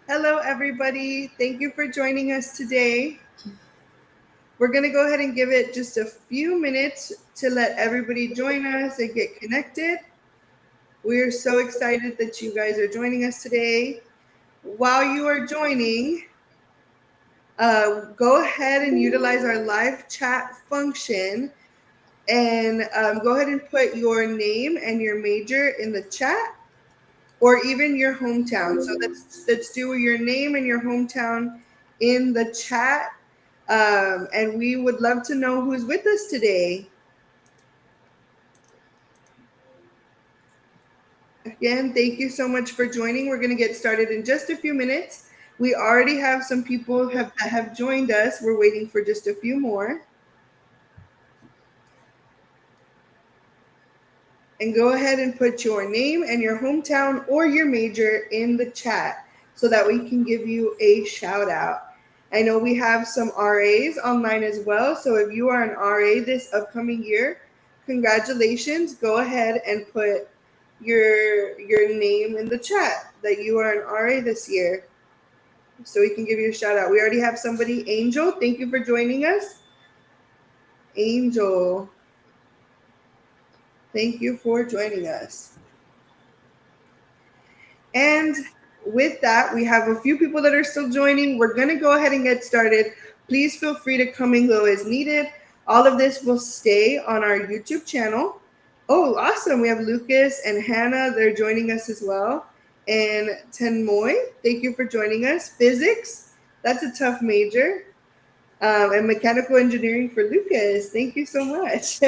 Hello, everybody. Thank you for joining us today. We're going to go ahead and give it just a few minutes to let everybody join us and get connected. We're so excited that you guys are joining us today. While you are joining, go ahead and utilize our live chat function and go ahead and put your name and your major in the chat or even your hometown. So let's do your name and your hometown in the chat. And we would love to know who's with us today. Again, thank you so much for joining. We're going to get started in just a few minutes. We already have some people that have joined us. We're waiting for just a few more. And go ahead and put your name and your hometown or your major in the chat so that we can give you a shout out. I know we have some RAs online as well. So if you are an RA this upcoming year, congratulations. Go ahead and put your name in the chat that you are an RA this year so we can give you a shout out. We already have somebody, Angel. Thank you for joining us. Angel, thank you for joining us. And with that, we have a few people that are still joining. We're going to go ahead and get started. Please feel free to come and go as needed. All of this will stay on our YouTube channel. Oh, awesome. We have Lucas and Hannah. They're joining us as well. And Tenmoy, thank you for joining us. Physics, that's a tough major. And mechanical engineering for Lucas. Thank you so much.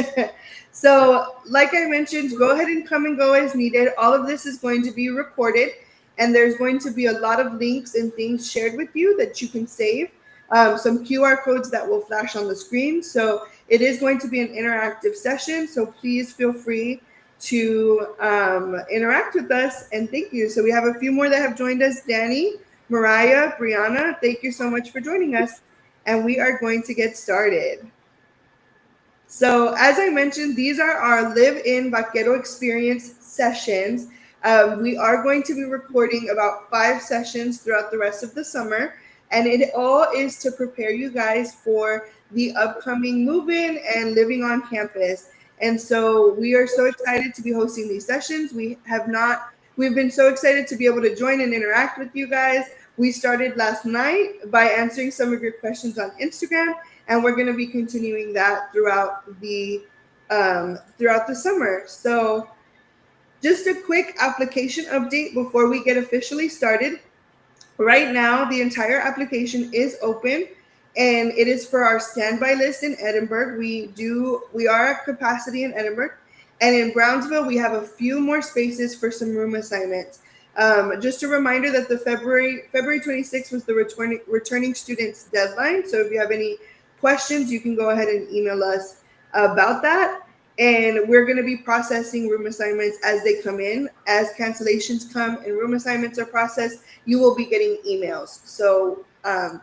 So, like I mentioned, go ahead and come and go as needed. All of this is going to be recorded, and there's going to be a lot of links and things shared with you that you can save. Some QR codes that will flash on the screen. So, it is going to be an interactive session. So, please feel free to interact with us. And thank you. So, we have a few more that have joined us. Danny, Mariah, Brianna, thank you so much for joining us. And we are going to get started. So, as I mentioned, these are our live-in Vaquero experience sessions. We are going to be recording about 5 sessions throughout the rest of the summer, and it all is to prepare you guys for the upcoming move-in and living on campus. And so, we are so excited to be hosting these sessions. We've been so excited to be able to join and interact with you guys. We started last night by answering some of your questions on Instagram, and we're going to be continuing that throughout the summer. So, just a quick application update before we get officially started. Right now, the entire application is open, and it is for our standby list in Edinburg. We are at capacity in Edinburg, and in Brownsville, we have a few more spaces for some room assignments. Just a reminder that the February 26th was the returning students deadline. So if you have any questions, you can go ahead and email us about that. And we're going to be processing room assignments as they come in. As cancellations come and room assignments are processed, you will be getting emails. So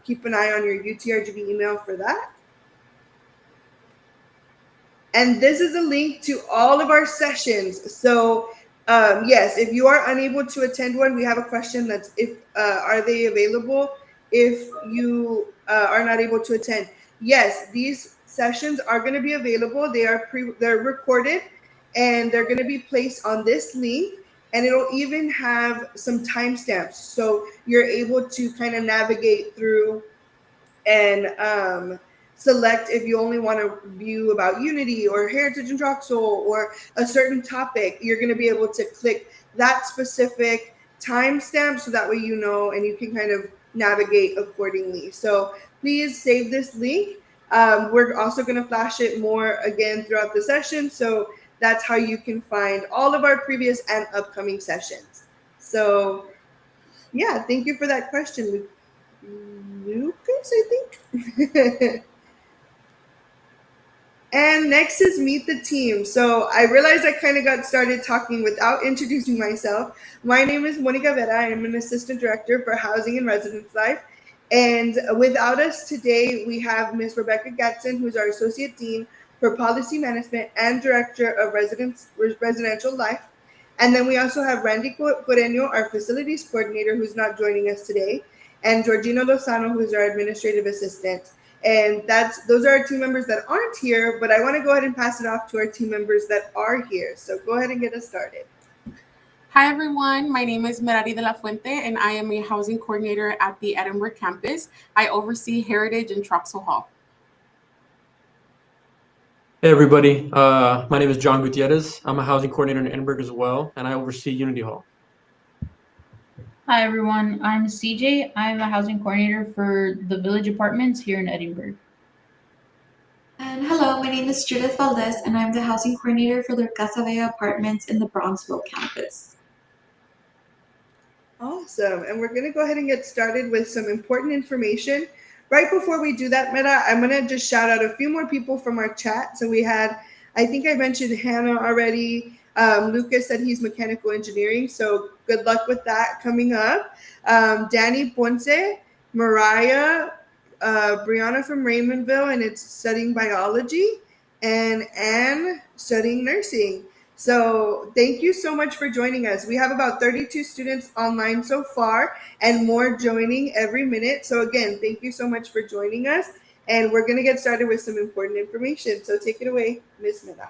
keep an eye on your UTRGV email for that. And this is a link to all of our sessions. So yes, if you are unable to attend one, we have a question that's are they available if you are not able to attend? Yes, these sessions are going to be available. They're recorded, and they're going to be placed on this link, and it'll even have some timestamps, so you're able to kind of navigate through and select if you only want to view about Unity or Heritage and Troxel or a certain topic. You're going to be able to click that specific timestamp so that way you know and you can kind of navigate accordingly. So please save this link. We're also going to flash it more again throughout the session. So that's how you can find all of our previous and upcoming sessions. So yeah, thank you for that question, Lucas, I think. And next is Meet the Team. So I realized I kind of got started talking without introducing myself. My name is Monica Vera. I'm an assistant director for Housing and Residence Life. And without us today, we have Ms. Rebecca Gatson, who's our associate dean for policy management and director of residential life. And then we also have Randy Coreno, our facilities coordinator, who's not joining us today, and Georgina Lozano, who's our administrative assistant. And those are our team members that aren't here, but I want to go ahead and pass it off to our team members that are here. So go ahead and get us started. Hi everyone, my name is Merari de la Fuente and I am a housing coordinator at the Edinburg campus. I oversee Heritage and Troxel Hall. Hey everybody, my name is John Gutierrez. I'm a housing coordinator in Edinburg as well, and I oversee Unity Hall. Hi everyone, I'm CJ. I'm a housing coordinator for the Village Apartments here in Edinburg. And hello, my name is Judith Valdez, and I'm the housing coordinator for the Casa apartments in the Brownsville campus. Awesome. And we're going to go ahead and get started with some important information. Right before we do that, Meta, I'm going to just shout out a few more people from our chat. So we had, I think I mentioned Hannah already. Lucas said he's mechanical engineering. So good luck with that coming up. Danny Ponce, Mariah, Brianna from Raymondville, and it's studying biology, and Anne studying nursing. So thank you so much for joining us. We have about 32 students online so far and more joining every minute. So again, thank you so much for joining us. And we're going to get started with some important information. So take it away, Ms. Meda.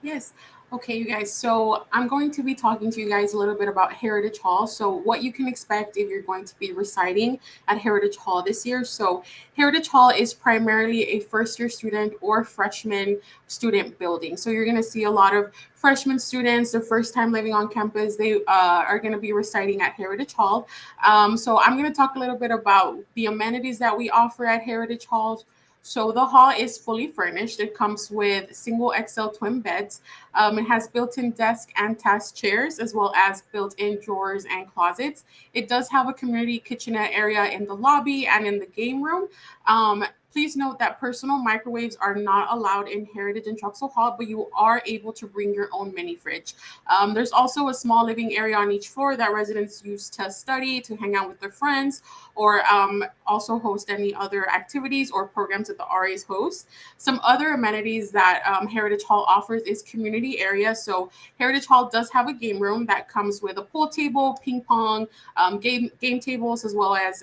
Yes. Okay, you guys. So I'm going to be talking to you guys a little bit about Heritage Hall. So what you can expect if you're going to be residing at Heritage Hall this year. So Heritage Hall is primarily a first-year student or freshman student building. So you're going to see a lot of freshman students, their first time living on campus. They are going to be residing at Heritage Hall. So I'm going to talk a little bit about the amenities that we offer at Heritage Hall. So the hall is fully furnished. It comes with single XL twin beds. It has built-in desk and task chairs, as well as built-in drawers and closets. It does have a community kitchenette area in the lobby and in the game room. Please note that personal microwaves are not allowed in Heritage and Troxel Hall, but you are able to bring your own mini fridge. There's also a small living area on each floor that residents use to study, to hang out with their friends, or also host any other activities or programs that the RAs host. Some other amenities that Heritage Hall offers is community area. So Heritage Hall does have a game room that comes with a pool table, ping pong, game tables, as well as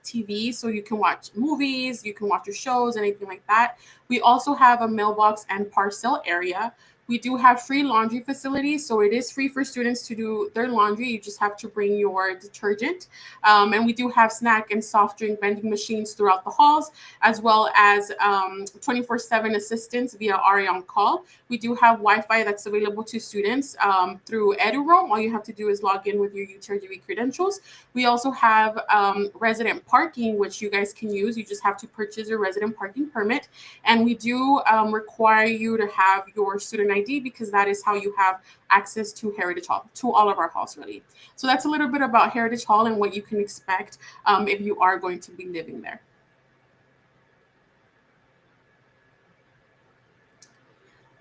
TV. So you can watch movies, you can watch your shows, anything like that. We also have a mailbox and parcel area. We do have free laundry facilities, so it is free for students to do their laundry. You just have to bring your detergent. And we do have snack and soft drink vending machines throughout the halls, as well as 24/7 assistance via RA on call. We do have Wi-Fi that's available to students through EduRoam. All you have to do is log in with your UTRGV credentials. We also have resident parking, which you guys can use. You just have to purchase your resident parking permit. And we do require you to have your student ID, because that is how you have access to Heritage Hall, to all of our halls, really. So that's a little bit about Heritage Hall and what you can expect if you are going to be living there.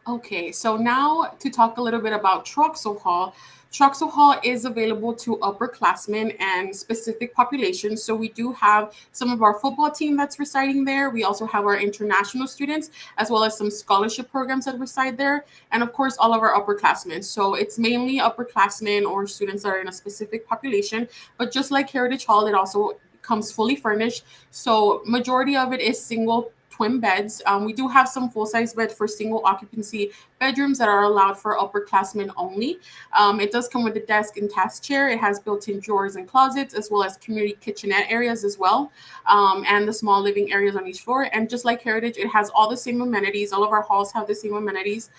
Okay, so now to talk a little bit about Troxel Hall. Troxel Hall is available to upperclassmen and specific populations. So we do have some of our football team that's residing there. We also have our international students, as well as some scholarship programs that reside there. And of course, all of our upperclassmen. So it's mainly upperclassmen or students that are in a specific population. But just like Heritage Hall, it also comes fully furnished. So majority of it is single twin beds. We do have some full-size beds for single occupancy bedrooms that are allowed for upperclassmen only. It does come with a desk and task chair. It has built-in drawers and closets, as well as community kitchenette areas as well, and the small living areas on each floor. And just like Heritage, it has all the same amenities. All of our halls have the same amenities.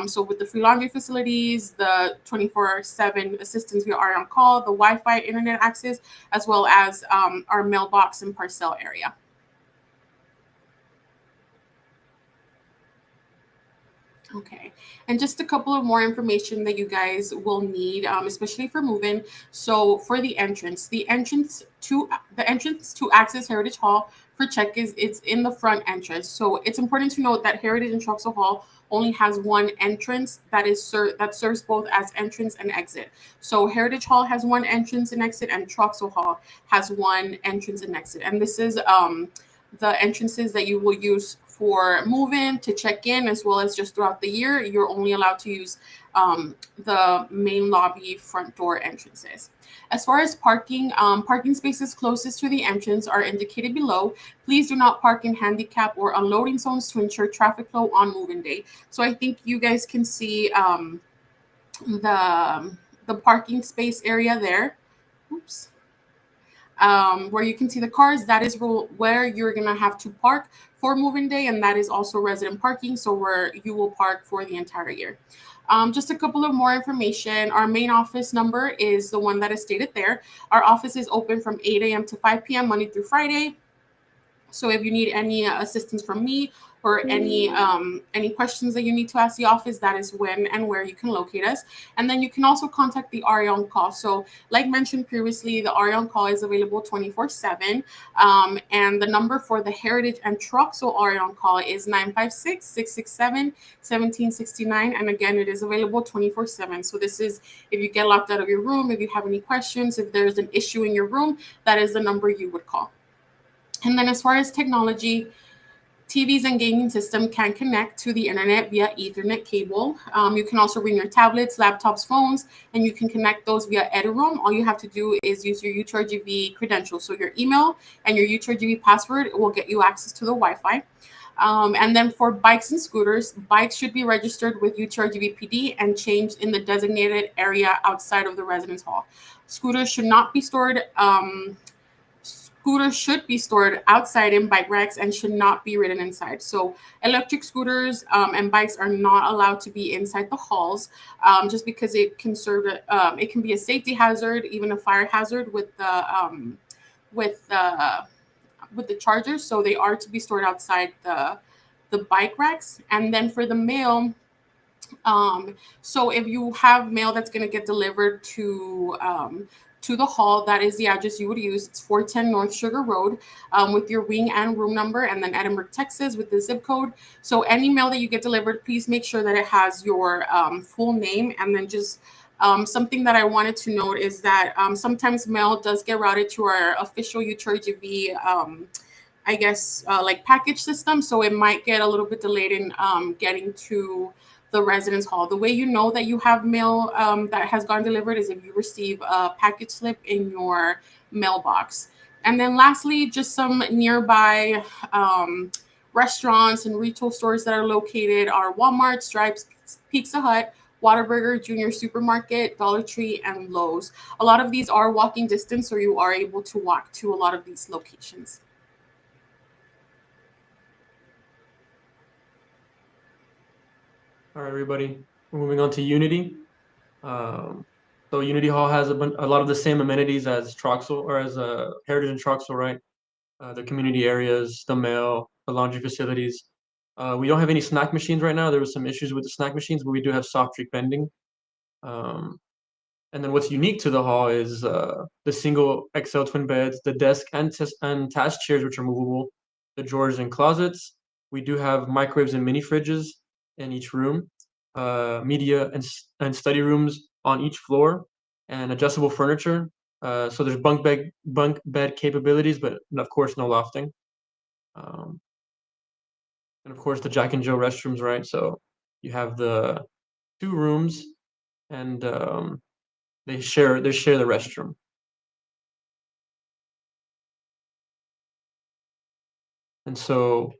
So with the free laundry facilities, the 24/7 assistance via RA on call, the Wi-Fi internet access, as well as our mailbox and parcel area. Okay, and just a couple of more information that you guys will need, especially for moving. So for the entrance to access Heritage Hall for check is it's in the front entrance. So it's important to note that Heritage and Troxel Hall only has one entrance that serves both as entrance and exit. So Heritage Hall has one entrance and exit, and Troxel Hall has one entrance and exit. And this is the entrances that you will use for move-in, to check in, as well as just throughout the year, you're only allowed to use the main lobby front door entrances. As far as parking, parking spaces closest to the entrance are indicated below. Please do not park in handicap or unloading zones to ensure traffic flow on move-in day. So I think you guys can see the parking space area there. Oops. Where you can see the cars, that is where you're gonna have to park for move-in day, and that is also resident parking, so where you will park for the entire year. Just a couple of more information. Our main office number is the one that is stated there. Our office is open from 8 a.m. to 5 p.m. Monday through Friday. So if you need any assistance from me or any questions that you need to ask the office, that is when and where you can locate us. And then you can also contact the RA on call. So like mentioned previously, the RA on call is available 24/7. And the number for the Heritage and Troxel RA on call is 956-667-1769. And again, it is available 24/7. So this is if you get locked out of your room, if you have any questions, if there's an issue in your room, that is the number you would call. And then as far as technology, TVs and gaming system can connect to the internet via Ethernet cable. You can also bring your tablets, laptops, phones, and you can connect those via Edinburg. All you have to do is use your UTRGV credentials. So your email and your UTRGV password will get you access to the Wi-Fi. And then for bikes and scooters, bikes should be registered with UTRGV PD and changed in the designated area outside of the residence hall. Scooters should not be stored Scooters should be stored outside in bike racks and should not be ridden inside. So electric scooters and bikes are not allowed to be inside the halls, just because it can serve. It can be a safety hazard, even a fire hazard with the chargers. So they are to be stored outside the bike racks. And then for the mail, so if you have mail that's going to get delivered to the hall, that is the address you would use. It's 410 North Sugar Road, with your wing and room number, and then Edinburg, Texas with the zip code. So any mail that you get delivered, please make sure that it has your full name. And then just something that I wanted to note is that sometimes mail does get routed to our official UTRGV like package system. So it might get a little bit delayed in getting to the residence hall. The way you know that you have mail that has gone delivered is if you receive a package slip in your mailbox. And then lastly, just some nearby restaurants and retail stores that are located are Walmart, Stripes, Pizza Hut, Whataburger, Junior Supermarket, Dollar Tree, and Lowe's. A lot of these are walking distance, so you are able to walk to a lot of these locations. All right, everybody. We're moving on to Unity. So Unity Hall has a lot of the same amenities as Troxel or as Heritage and Troxel, right? The community areas, the mail, the laundry facilities. We don't have any snack machines right now. There was some issues with the snack machines, but we do have soft drink vending. And then what's unique to the hall is the single XL twin beds, the desk and task chairs, which are movable, the drawers and closets. We do have microwaves and mini fridges in each room, media and study rooms on each floor, and adjustable furniture. So there's bunk bed capabilities, but of course no lofting. And of course the Jack and Jill restrooms, right? So you have the 2 rooms, and they share the restroom. And so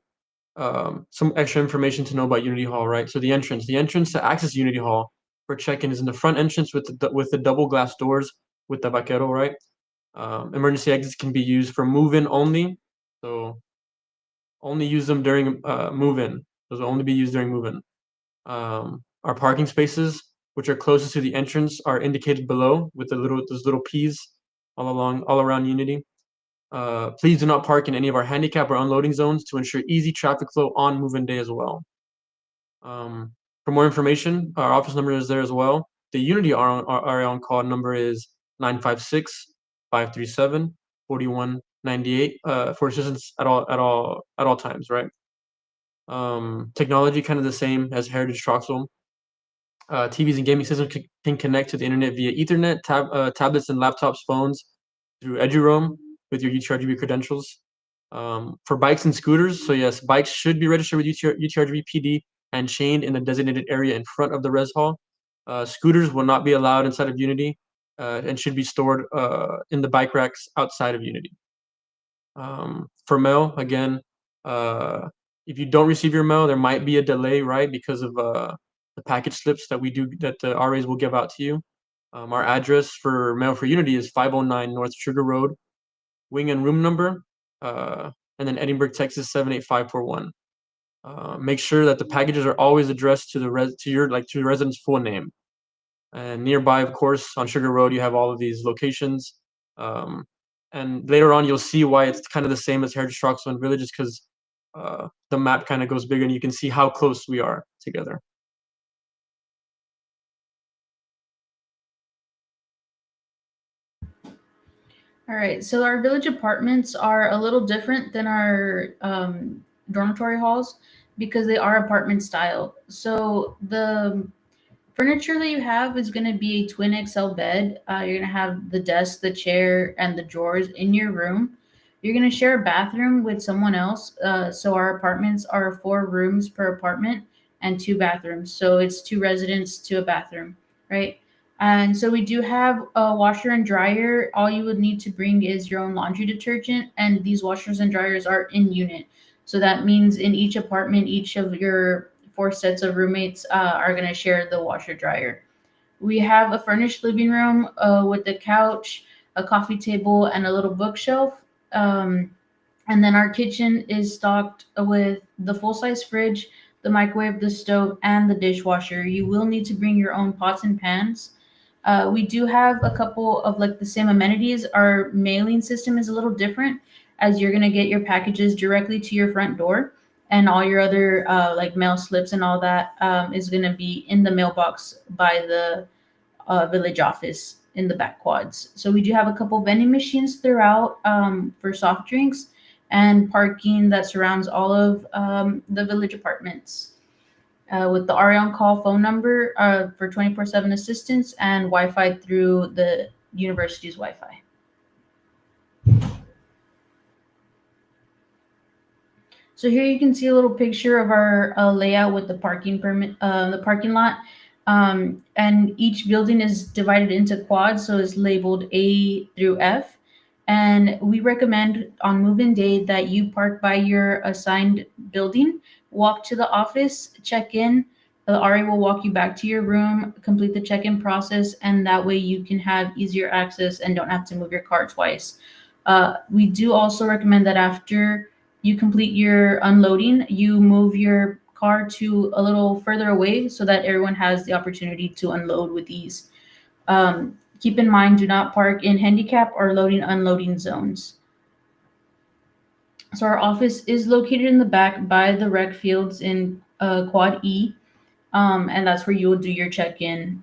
some extra information to know about Unity Hall, right? So the entrance to access Unity Hall for check-in is in the front entrance with the double glass doors with the vaquero, right? Emergency exits can be used for move-in only, so only use them during move-in. Those will only be used during move-in. Our parking spaces, which are closest to the entrance, are indicated below with those little P's all around Unity. Please do not park in any of our handicap or unloading zones to ensure easy traffic flow on move-in day as well. For more information, our office number is there as well. The Unity area on call number is 956-537-4198 for assistance at all times, right? Technology kind of the same as Heritage Troxel. TVs and gaming systems can connect to the internet via Ethernet, tablets and laptops, phones through EduRoam with your UTRGV credentials. For bikes and scooters, so yes, bikes should be registered with UTRGV PD and chained in a designated area in front of the res hall. Scooters will not be allowed inside of Unity and should be stored in the bike racks outside of Unity. For mail, again, if you don't receive your mail, there might be a delay, right, because of the package slips that the RAs will give out to you. Our address for mail for Unity is 509 North Sugar Road, wing and room number, and then Edinburg, Texas 78541. Make sure that the packages are always addressed to your resident's full name. And nearby, of course, on Sugar Road, you have all of these locations. And later on, you'll see why it's kind of the same as Heritage Troxel and Villages, because the map kind of goes bigger and you can see how close we are together. All right, so our village apartments are a little different than our dormitory halls because they are apartment style. So the furniture that you have is going to be a twin XL bed. You're going to have the desk, the chair, and the drawers in your room. You're going to share a bathroom with someone else. So our apartments are 4 rooms per apartment and 2 bathrooms. So it's 2 residents to a bathroom, right? And so we do have a washer and dryer. All you would need to bring is your own laundry detergent, and these washers and dryers are in unit. So that means in each apartment, each of your 4 sets of roommates are going to share the washer dryer. We have a furnished living room with a couch, a coffee table, and a little bookshelf. And then our kitchen is stocked with the full size fridge, the microwave, the stove, and the dishwasher. You will need to bring your own pots and pans. We do have a couple of like the same amenities. Our mailing system is a little different, as you're gonna get your packages directly to your front door, and all your other like mail slips and all that is gonna be in the mailbox by the village office in the back quads. So we do have a couple vending machines throughout for soft drinks and parking that surrounds all of the village apartments. With the RA on call phone number for 24/7 assistance and Wi-Fi through the university's Wi-Fi. So here you can see a little picture of our layout with the parking permit, the parking lot, and each building is divided into quads, so it's labeled A through F. And we recommend on move-in day that you park by your assigned building, walk to the office, check in. The RA will walk you back to your room, complete the check-in process, and that way you can have easier access and don't have to move your car twice. We do also recommend that after you complete your unloading, you move your car to a little further away so that everyone has the opportunity to unload with ease. Keep in mind, do not park in handicap or loading unloading zones. So our office is located in the back by the rec fields in Quad E, and that's where you will do your check-in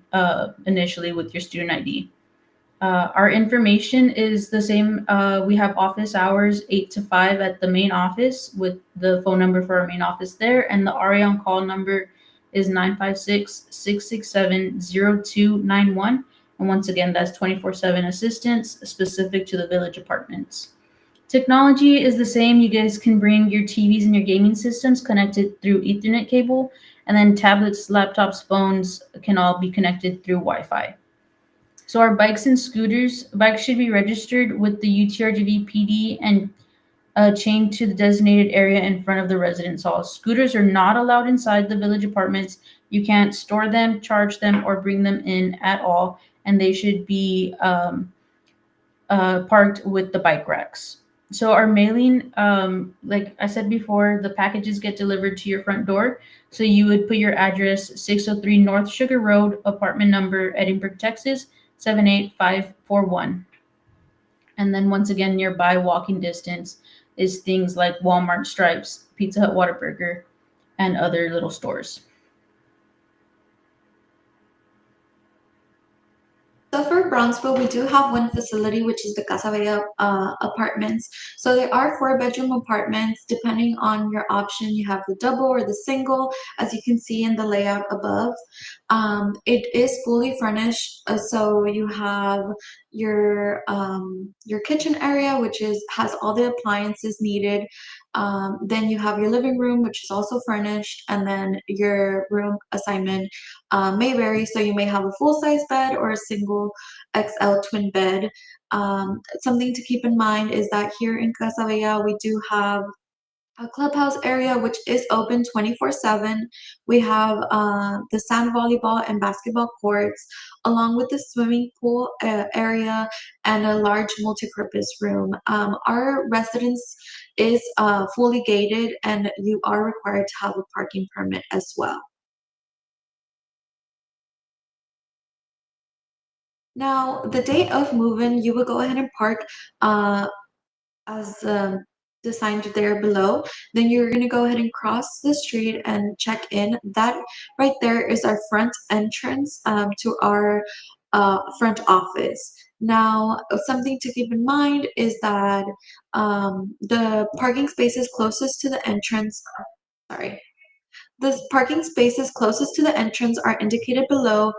initially with your student ID. Our information is the same. We have office hours 8 to 5 at the main office with the phone number for our main office there. And the RA on call number is 956-667-0291. And once again, that's 24/7 assistance specific to the village apartments. Technology is the same. You guys can bring your TVs and your gaming systems connected through Ethernet cable. And then tablets, laptops, phones can all be connected through Wi-Fi. So our bikes and scooters, bikes should be registered with the UTRGV PD and chained to the designated area in front of the residence hall. Scooters are not allowed inside the village apartments. You can't store them, charge them, or bring them in at all, and they should be parked with the bike racks. So our mailing, like I said before, the packages get delivered to your front door. So you would put your address 603 North Sugar Road, apartment number, Edinburg, Texas, 78541. And then once again, nearby walking distance is things like Walmart, Stripes, Pizza Hut, Whataburger, and other little stores. So for Brownsville, we do have one facility, which is the Casa apartments. So there are 4-bedroom apartments. Depending on your option, you have the double or the single, as you can see in the layout above. It is fully furnished, so you have your kitchen area, which has all the appliances needed. Then you have your living room, which is also furnished, and then your room assignment may vary. So you may have a full-size bed or a single XL twin bed. Something to keep in mind is that here in Casa we do have a clubhouse area which is open 24/7. We have the sand volleyball and basketball courts, along with the swimming pool area and a large multi-purpose room. Our residence is fully gated, and you are required to have a parking permit as well. Now, the date of move-in, you will go ahead and park as designed there below. Then you're going to go ahead and cross the street and check in. That right there is our front entrance to our front office. Now, something to keep in mind is that the parking spaces closest to the entrance, sorry, the parking spaces closest to the entrance are indicated below.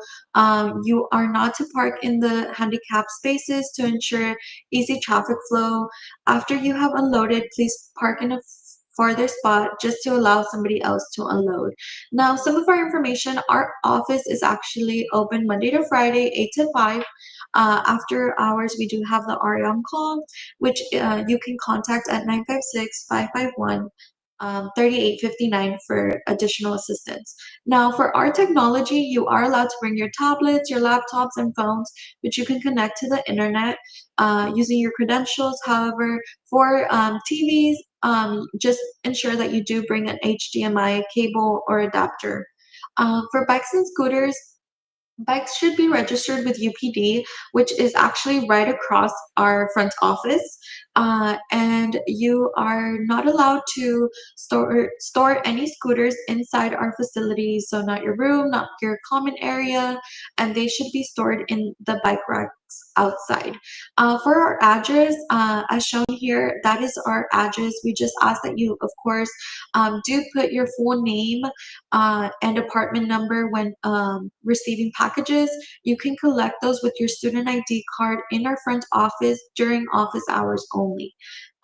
You are not to park in the handicap spaces to ensure easy traffic flow. After you have unloaded, please park in a farther spot just to allow somebody else to unload. Now, some of our information, our office is actually open Monday to Friday, 8 to 5. After hours, we do have the RE on call, which you can contact at 956-551. 3859 for additional assistance. Now, for our technology, you are allowed to bring your tablets, your laptops, and phones, which you can connect to the internet using your credentials. However, for TVs, just ensure that you do bring an HDMI cable or adapter. For bikes and scooters, bikes should be registered with UPD, which is actually right across our front office. And you are not allowed to store any scooters inside our facilities. So not your room, not your common area, and they should be stored in the bike racks outside. For our address, as shown here, that is our address. We just ask that you, of course, do put your full name and apartment number when receiving packages. You can collect those with your student ID card in our front office during office hours only.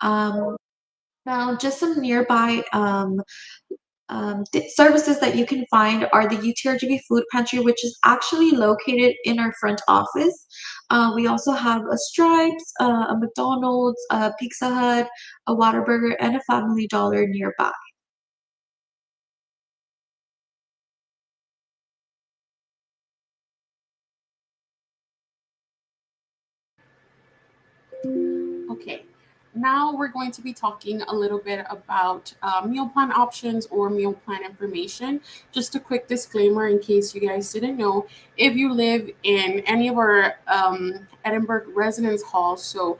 Now, just some nearby services that you can find are the UTRGV food pantry, which is actually located in our front office. We also have a Stripes, a McDonald's, a Pizza Hut, a Whataburger, and a Family Dollar nearby. Okay, now we're going to be talking a little bit about meal plan options or meal plan information. Just a quick disclaimer in case you guys didn't know, if you live in any of our Edinburg residence halls, so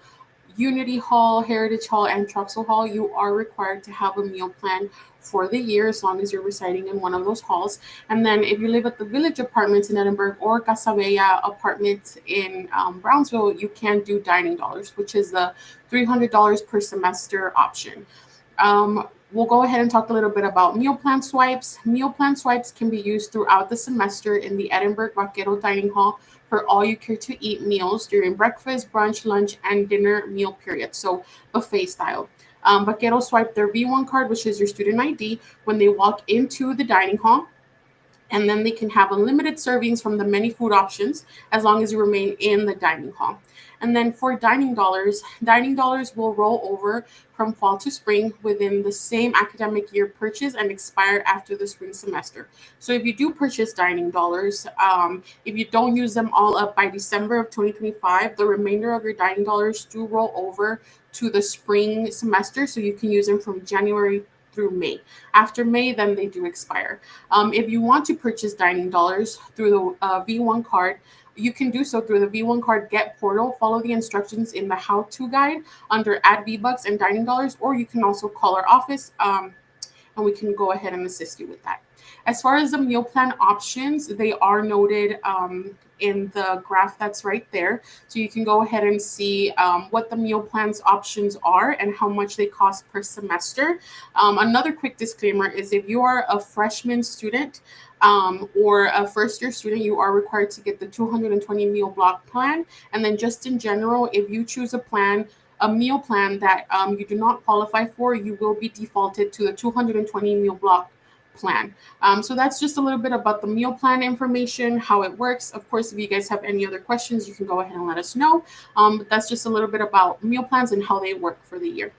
Unity Hall, Heritage Hall, and Troxel Hall, you are required to have a meal plan for the year as long as you're residing in one of those halls. And then if you live at the Village Apartments in Edinburg or Casa Apartments in Brownsville, you can do dining dollars, which is the $300 per semester option. We'll go ahead and talk a little bit about meal plan swipes. Meal plan swipes can be used throughout the semester in the Edinburg Vaquero Dining Hall for all you care to eat meals during breakfast, brunch, lunch, and dinner meal period. So buffet style. Vaquero swipe their V1 card, which is your student ID, when they walk into the dining hall. And then they can have unlimited servings from the many food options as long as you remain in the dining hall. And then for dining dollars will roll over from fall to spring within the same academic year purchase and expire after the spring semester. So if you do purchase dining dollars, if you don't use them all up by December of 2025, the remainder of your dining dollars do roll over to the spring semester. So you can use them from January through May. After May, then they do expire. If you want to purchase dining dollars through the V1 card, you can do so through the V1 card Get portal. Follow the instructions in the how-to guide under Add V-Bucks and dining dollars, or you can also call our office and we can go ahead and assist you with that. As far as the meal plan options, they are noted in the graph that's right there. So you can go ahead and see what the meal plans options are and how much they cost per semester. Another quick disclaimer is if you are a freshman student or a first year student, you are required to get the 220 meal block plan. And then just in general, if you choose a meal plan that you do not qualify for, you will be defaulted to the 220 meal block plan. So that's just a little bit about the meal plan information, how it works. Of course, if you guys have any other questions, you can go ahead and let us know. But that's just a little bit about meal plans and how they work for the year.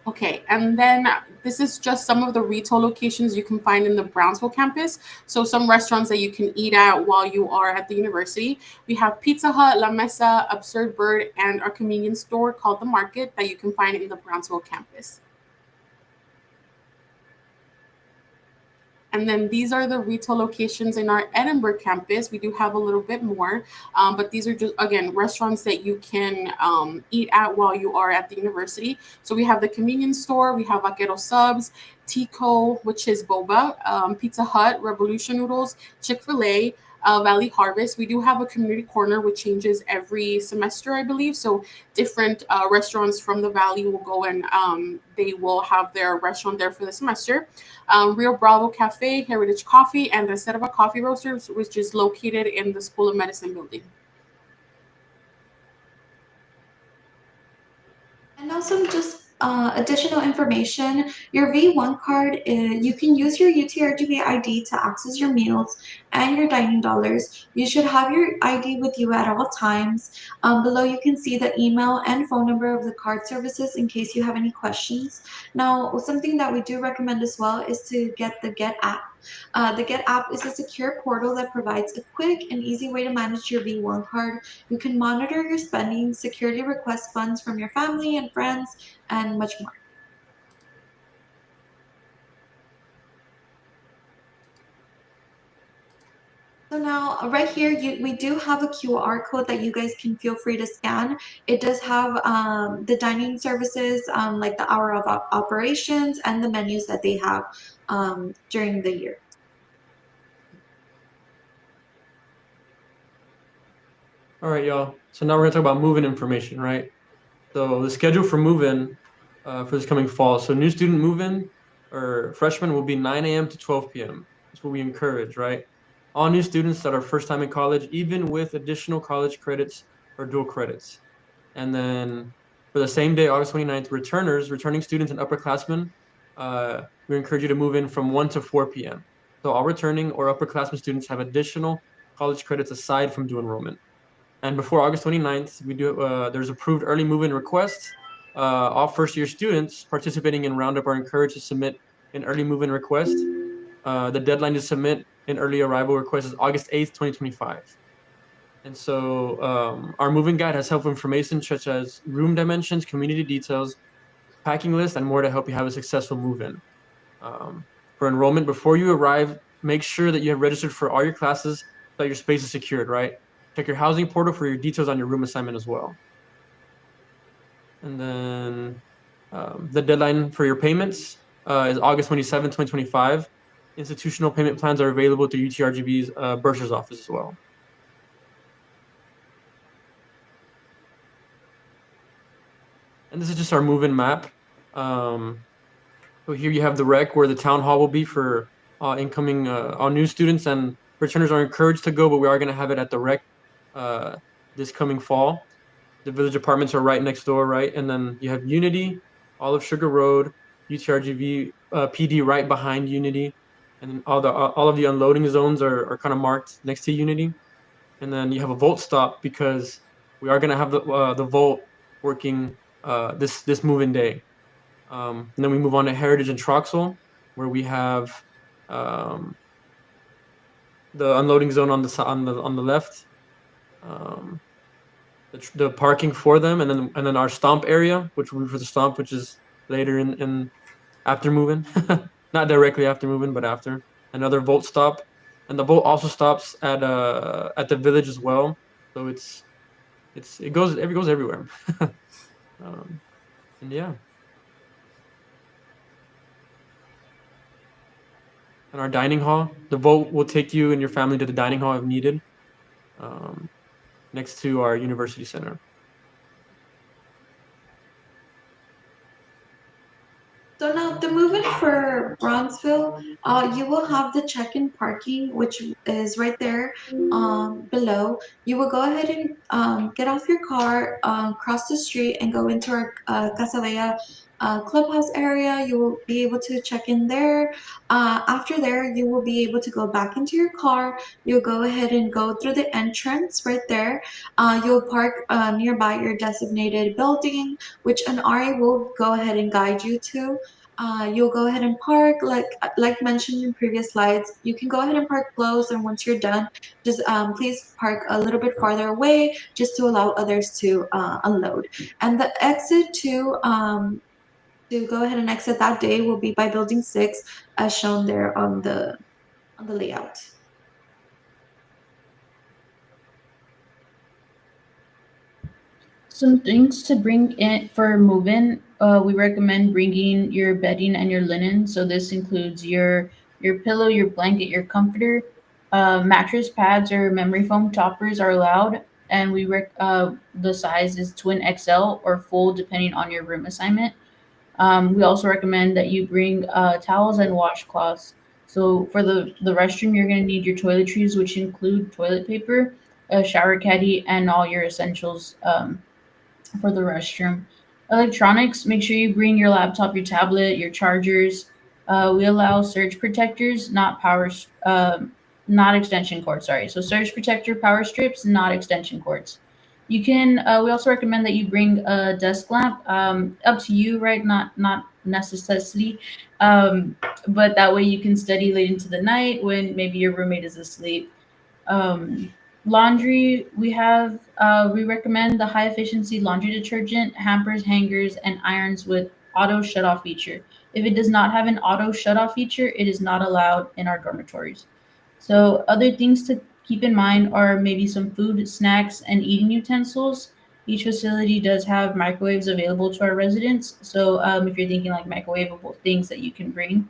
Okay, and then this is just some of the retail locations you can find in the Brownsville campus. So some restaurants that you can eat at while you are at the university. We have Pizza Hut, La Mesa, Absurd Bird, and our convenience store called The Market that you can find in the Brownsville campus. And then these are the retail locations in our Edinburg campus. We do have a little bit more, but these are just, again, restaurants that you can eat at while you are at the university. So we have the convenience store, we have Vaquero Subs, Tico, which is boba, Pizza Hut, Revolution Noodles, Chick-fil-A, Valley Harvest. We do have a community corner which changes every semester, I believe. So different restaurants from the Valley will go and they will have their restaurant there for the semester. Rio Bravo Cafe, Heritage Coffee, and Reserva Coffee Roasters, which is located in the School of Medicine building. And also just additional information, your V1 card, you can use your UTRGV ID to access your meals and your dining dollars. You should have your ID with you at all times. Below you can see the email and phone number of the card services in case you have any questions. Now, something that we do recommend as well is to get the Get app. The Get app is a secure portal that provides a quick and easy way to manage your V1 card. You can monitor your spending, securely request funds from your family and friends, and much more. So now right here, we do have a QR code that you guys can feel free to scan. It does have the dining services, like the hour of operations and the menus that they have during the year. All right, y'all. So now we're gonna talk about move-in information, right? So the schedule for move-in for this coming fall. So new student move-in or freshmen will be 9 a.m. to 12 p.m. That's what we encourage, right? All new students that are first time in college, even with additional college credits or dual credits. And then for the same day, August 29th, returning students and upperclassmen, we encourage you to move in from 1 to 4 p.m. So all returning or upperclassmen students have additional college credits aside from due enrollment. And before August 29th, there's approved early move-in requests. All first-year students participating in Roundup are encouraged to submit an early move-in request. The deadline to submit an early arrival request is August 8th, 2025. And so our moving guide has helpful information such as room dimensions, community details, packing list, and more to help you have a successful move-in. For enrollment, before you arrive, make sure that you have registered for all your classes so that your space is secured, right? Check your housing portal for your details on your room assignment as well. And then the deadline for your payments is August 27, 2025. Institutional payment plans are available through UTRGV's bursar's office as well. And this is just our move-in map. So here you have the rec where the town hall will be for incoming all new students, and returners are encouraged to go, but we are going to have it at the rec this coming fall. The village apartments are right next door, right? And then you have Unity, Olive Sugar Road, UTRGV PD right behind Unity, and then all of the unloading zones are kind of marked next to Unity. And then you have a Volt stop because we are going to have the Volt working this move-in day. And then we move on to Heritage and Troxel, where we have the unloading zone on the left, the parking for them, and then our stomp area, which will be for the stomp, which is later in after moving, not directly after moving, but after another Volt stop, and the Volt also stops at the village as well. So it goes everywhere. And yeah. and our dining hall. The vote will take you and your family to the dining hall if needed, um, next to our university center. So now the move-in for Brownsville, you will have the check-in parking, which is right there below. You will go ahead and get off your car, cross the street, and go into our Casa clubhouse area. You will be able to check in there. After there, you will be able to go back into your car. You'll go ahead and go through the entrance right there. You'll park nearby your designated building, which an RA will go ahead and guide you to. You'll go ahead and park like mentioned in previous slides. You can go ahead and park close, and once you're done, just please park a little bit farther away just to allow others to unload. And the exit to go ahead and exit that day will be by building 6 as shown there on the layout. Some things to bring in for move-in. We recommend bringing your bedding and your linen. So this includes your pillow, your blanket, your comforter. Mattress pads or memory foam toppers are allowed, and the size is twin XL or full depending on your room assignment. We also recommend that you bring towels and washcloths. So for the restroom, you're going to need your toiletries, which include toilet paper, a shower caddy, and all your essentials. For the restroom. Electronics, make sure you bring your laptop, your tablet, your chargers. We allow surge protectors, not extension cords. Sorry, so surge protector power strips, not extension cords. You can. We also recommend that you bring a desk lamp. Up to you, right? Not necessity, but that way you can study late into the night when maybe your roommate is asleep. um, Laundry, we recommend the high efficiency laundry detergent, hampers, hangers, and irons with auto shut off feature. If it does not have an auto shut off feature, it is not allowed in our dormitories. So other things to keep in mind are maybe some food, snacks, and eating utensils. Each facility does have microwaves available to our residents. So if you're thinking like microwavable things that you can bring,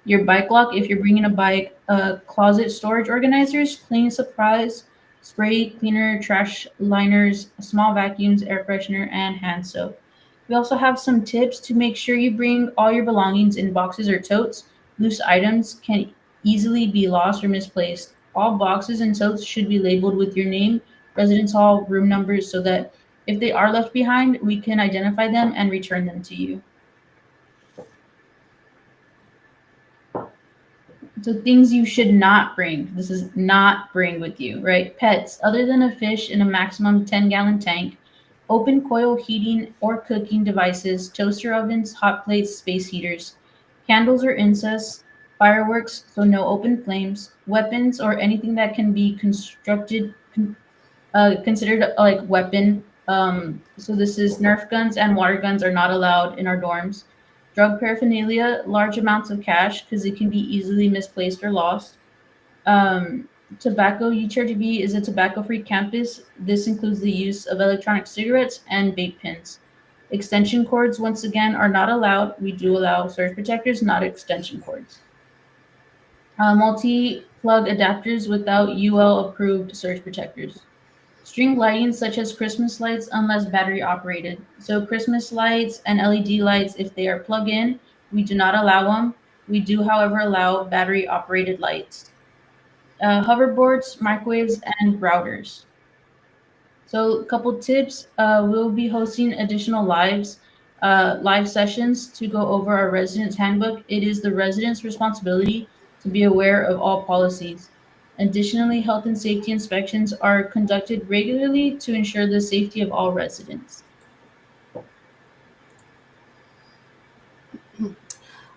your bike lock, if you're bringing a bike, closet storage organizers, cleaning supplies, spray cleaner, trash liners, small vacuums, air freshener, and hand soap. We also have some tips to make sure you bring all your belongings in boxes or totes. Loose items can easily be lost or misplaced. All boxes and totes should be labeled with your name, residence hall, room numbers, so that if they are left behind, we can identify them and return them to you. So things you should not bring. This is not bring with you, right? Pets, other than a fish in a maximum 10-gallon tank, open coil heating or cooking devices, toaster ovens, hot plates, space heaters, candles or incense, fireworks, so no open flames, weapons or anything that can be considered like weapon. So this is Nerf guns and water guns are not allowed in our dorms. Drug paraphernalia, large amounts of cash because it can be easily misplaced or lost. Tobacco, UTRGV is a tobacco-free campus. This includes the use of electronic cigarettes and vape pens. Extension cords, once again, are not allowed. We do allow surge protectors, not extension cords. Multi-plug adapters without UL-approved surge protectors. String lighting such as Christmas lights unless battery operated. So Christmas lights and LED lights, if they are plug-in, we do not allow them. We do, however, allow battery operated lights. Hoverboards, microwaves, and routers. So a couple tips, we'll be hosting additional live sessions to go over our residence handbook. It is the resident's responsibility to be aware of all policies. Additionally, health and safety inspections are conducted regularly to ensure the safety of all residents.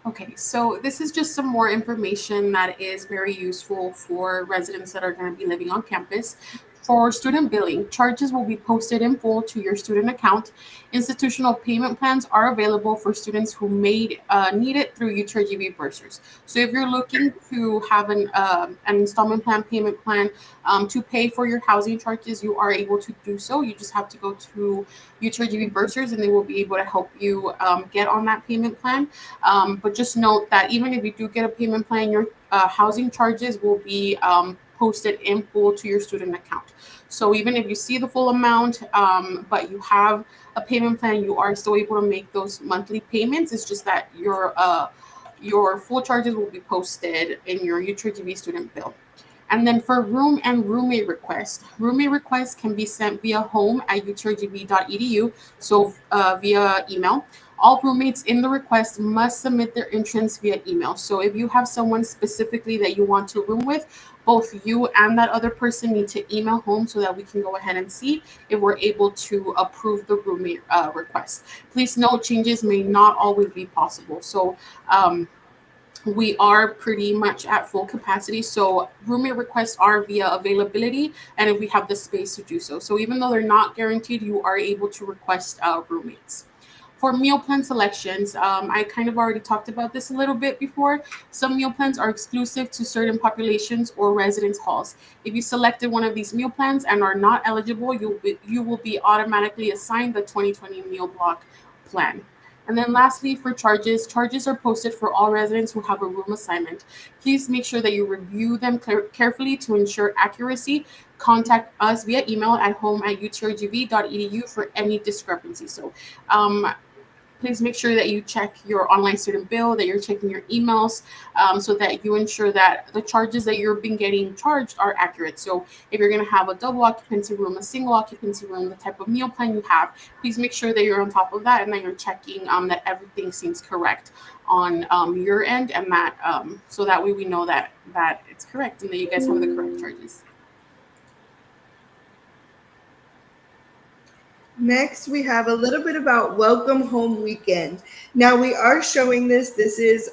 Okay, so this is just some more information that is very useful for residents that are going to be living on campus. For student billing, charges will be posted in full to your student account. Institutional payment plans are available for students who may need it through UTRGV bursars. So if you're looking to have an installment plan, payment plan to pay for your housing charges, you are able to do so. You just have to go to UTRGV bursars and they will be able to help you get on that payment plan. But just note that even if you do get a payment plan, your housing charges will be posted in full to your student account. So even if you see the full amount, but you have a payment plan, you are still able to make those monthly payments. It's just that your full charges will be posted in your UTRGV student bill. And then for room and roommate requests can be sent via home@utrgv.edu, so via email. All roommates in the request must submit their entrance via email. So if you have someone specifically that you want to room with, both you and that other person need to email home so that we can go ahead and see if we're able to approve the roommate request. Please note changes may not always be possible. So we are pretty much at full capacity. So roommate requests are via availability and if we have the space to do so. So even though they're not guaranteed, you are able to request roommates. For meal plan selections, I kind of already talked about this a little bit before. Some meal plans are exclusive to certain populations or residence halls. If you selected one of these meal plans and are not eligible, you will be automatically assigned the 2020 meal block plan. And then lastly, for charges are posted for all residents who have a room assignment. Please make sure that you review them carefully to ensure accuracy. Contact us via email at home@utrgv.edu for any discrepancy. So please make sure that you check your online student bill, that you're checking your emails, so that you ensure that the charges that you're being getting charged are accurate. So if you're going to have a double occupancy room, a single occupancy room, the type of meal plan you have, please make sure that you're on top of that and that you're checking that everything seems correct on your end, and that so that way we know that it's correct and that you guys have the correct charges. Next, we have a little bit about Welcome Home Weekend. Now, we are showing this. This is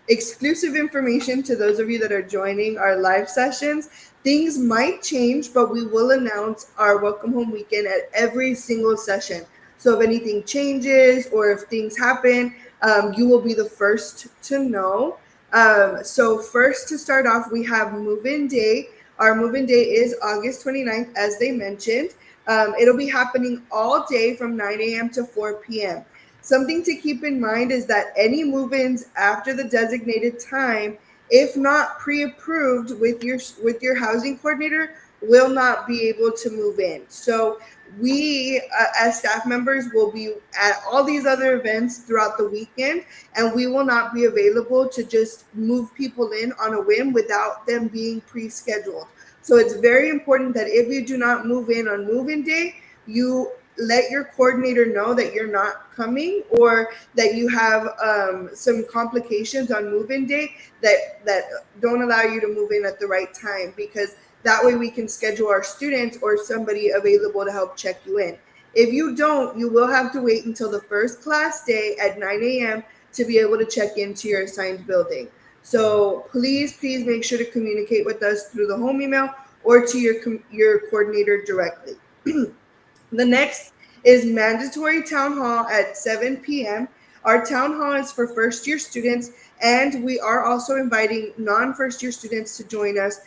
exclusive information to those of you that are joining our live sessions. Things might change, but we will announce our Welcome Home Weekend at every single session. So if anything changes or if things happen, you will be the first to know. So first, to start off, we have Move-In Day. Our Move-In Day is August 29th, as they mentioned. It'll be happening all day from 9 a.m. to 4 p.m. Something to keep in mind is that any move-ins after the designated time, if not pre-approved with your housing coordinator, will not be able to move in. So we, as staff members, will be at all these other events throughout the weekend, and we will not be available to just move people in on a whim without them being pre-scheduled. So it's very important that if you do not move in on move-in day, you let your coordinator know that you're not coming or that you have some complications on move-in day that don't allow you to move in at the right time, because that way we can schedule our students or somebody available to help check you in. If you don't, you will have to wait until the first class day at 9 a.m. to be able to check into your assigned building. So please make sure to communicate with us through the home email or to your coordinator directly. The next is mandatory town hall at 7 p.m. Our town hall is for first year students, and we are also inviting non-first year students to join us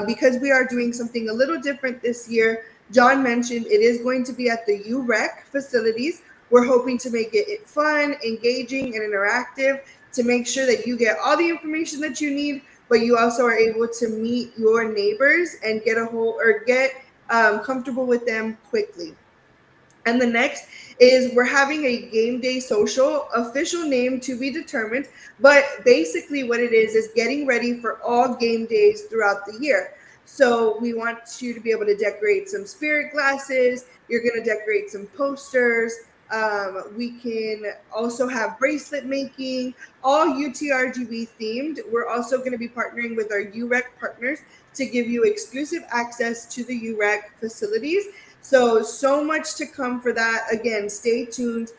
because we are doing something a little different this year. John mentioned it is going to be at the UREC facilities. We're hoping to make it fun, engaging, and interactive to make sure that you get all the information that you need, but you also are able to meet your neighbors and get comfortable with them quickly. And the next is we're having a game day social, official name to be determined. But basically what it is getting ready for all game days throughout the year. So we want you to be able to decorate some spirit glasses. You're going to decorate some posters. We can also have bracelet making, all UTRGV themed. We're also going to be partnering with our UREC partners to give you exclusive access to the UREC facilities. So much to come for that. Again, stay tuned